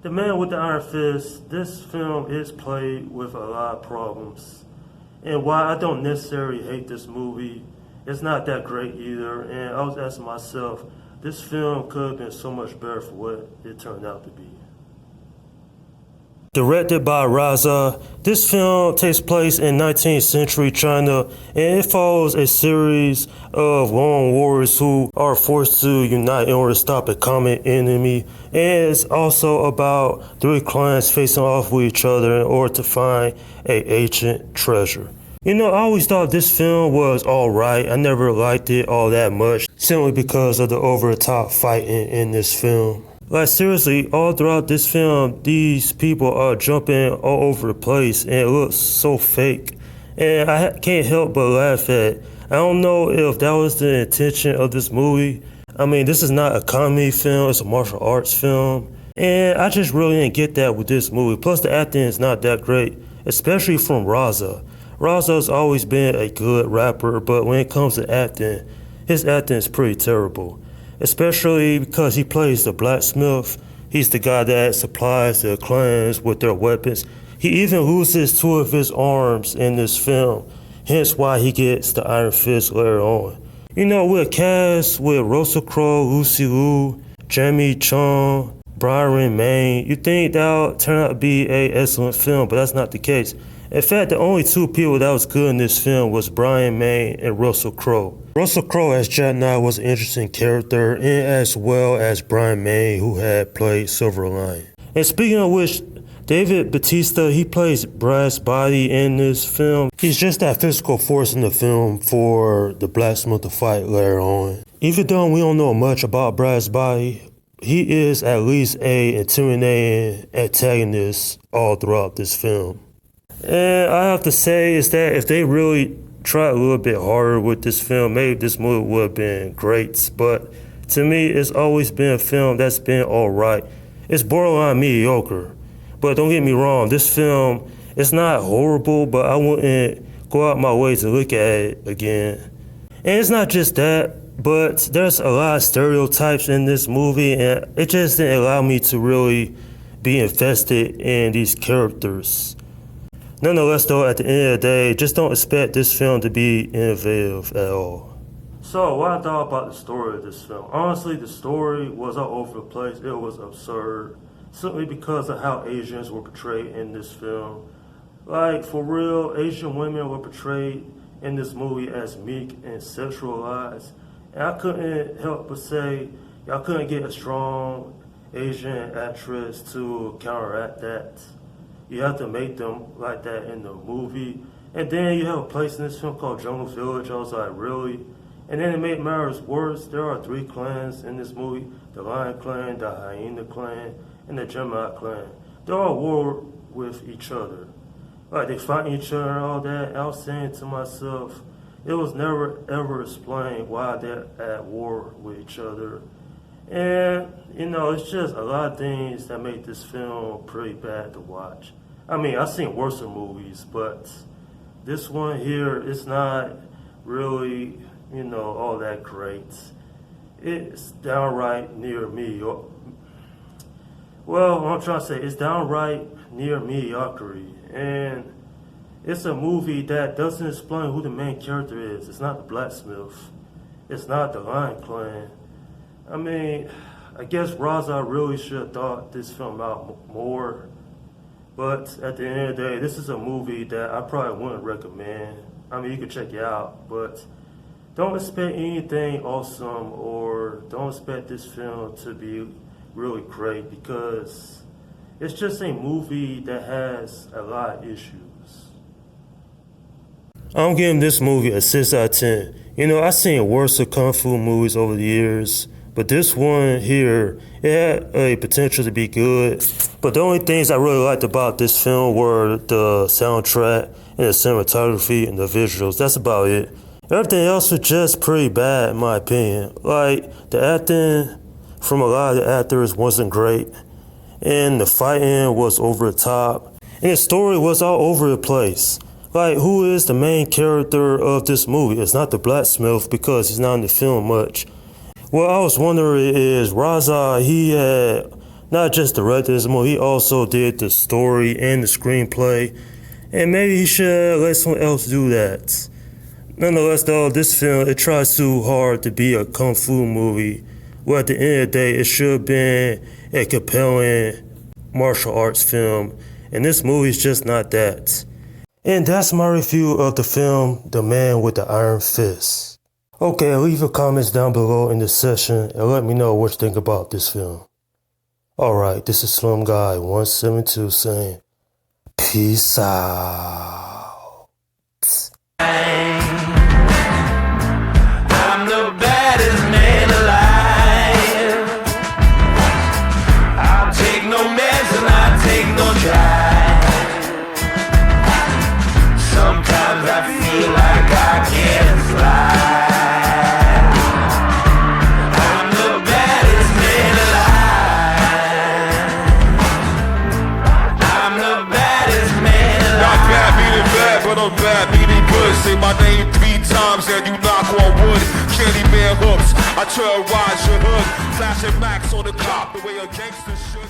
The Man with the Iron Fist, this film is played with a lot of problems. And while I don't necessarily hate this movie, it's not that great either. And I was asking myself, this film could have been so much better for what it turned out to be. Directed by Raza, this film takes place in 19th century China, and it follows a series of lone warriors who are forced to unite in order to stop a common enemy. And it's also about three clans facing off with each other in order to find an ancient treasure. I always thought this film was alright. I never liked it all that much, simply because of the over-the-top fighting in this film. Like seriously, all throughout this film, these people are jumping all over the place and it looks so fake. And I can't help but laugh at it. I don't know if that was the intention of this movie. I mean, this is not a comedy film, it's a martial arts film. And I just really didn't get that with this movie. Plus the acting is not that great, especially from Raza. Raza's always been a good rapper, but when it comes to acting, his acting is pretty terrible. Especially because he plays the blacksmith. He's the guy that supplies the clans with their weapons. He even loses two of his arms in this film, hence why he gets the Iron Fist later on. With a cast with Russell Crowe, Lucy Liu, Jamie Chung, Brian May, you think that'll turn out to be an excellent film, but that's not the case. In fact, the only two people that was good in this film was Brian May and Russell Crowe. Russell Crowe as Jack Knight was an interesting character, and as well as Brian May, who had played Silver Lion. And speaking of which, David Bautista, he plays Brad's body in this film. He's just that physical force in the film for the blacksmith to fight later on. Even though we don't know much about Brad's body, he is at least a intimidating antagonist all throughout this film. And I have to say is that if they really tried a little bit harder with this film, maybe this movie would have been great. But to me, it's always been a film that's been alright. It's borderline mediocre. But don't get me wrong, this film, it's not horrible, but I wouldn't go out my way to look at it again. And it's not just that, but there's a lot of stereotypes in this movie, and it just didn't allow me to really be invested in these characters. Nonetheless, though, at the end of the day, just don't expect this film to be innovative at all. So, what I thought about the story of this film? Honestly, the story was all over the place. It was absurd, simply because of how Asians were portrayed in this film. Like, for real, Asian women were portrayed in this movie as meek and sexualized. And I couldn't help but say, y'all couldn't get a strong Asian actress to counteract that. You have to make them like that in the movie. And then you have a place in this film called Jungle Village. I was like, really? And then to make matters worse, there are three clans in this movie. The Lion Clan, the Hyena Clan, and the Gemini Clan. They're all at war with each other. Like, they fight each other and all that. And I was saying to myself, it was never ever explained why they're at war with each other. And, it's just a lot of things that make this film pretty bad to watch. I mean, I've seen worse movies, but this one here is not really, all that great. It's downright near mediocre. Well, what I'm trying to say, it's downright near mediocrity. And it's a movie that doesn't explain who the main character is. It's not the blacksmith. It's not the Lion Clan. I mean, I guess Raza really should have thought this film out more. But at the end of the day, this is a movie that I probably wouldn't recommend. I mean, you can check it out, but don't expect anything awesome or don't expect this film to be really great because it's just a movie that has a lot of issues. I'm giving this movie a 6 out of 10. I've seen worse kung fu movies over the years. But this one here, it had a potential to be good. But the only things I really liked about this film were the soundtrack and the cinematography and the visuals. That's about it. Everything else was just pretty bad in my opinion. Like, the acting from a lot of the actors wasn't great. And the fighting was over the top. And the story was all over the place. Like, who is the main character of this movie? It's not the blacksmith because he's not in the film much. What I was wondering is, Raza, he had not just directed this movie, he also did the story and the screenplay. And maybe he should let someone else do that. Nonetheless, though, this film, it tries too hard to be a kung fu movie. Well, at the end of the day, it should have been a compelling martial arts film. And this movie is just not that. And that's my review of the film, The Man with the Iron Fist. Okay, leave your comments down below in the section and let me know what you think about this film. Alright, this is Slim Guy 172 saying, peace out. I'm the baddest man alive. I'll take no mess and I'll take no try. Sometimes I feel like I can't fly. I'm the baddest man alive. I'm the baddest man alive. Not bad, meaning bad, but I'm bad, meaning good. Say my name 3 times and you knock on wood. Candy man hooks, I terrorize your hood. Flashing max on the cop the way a gangster should.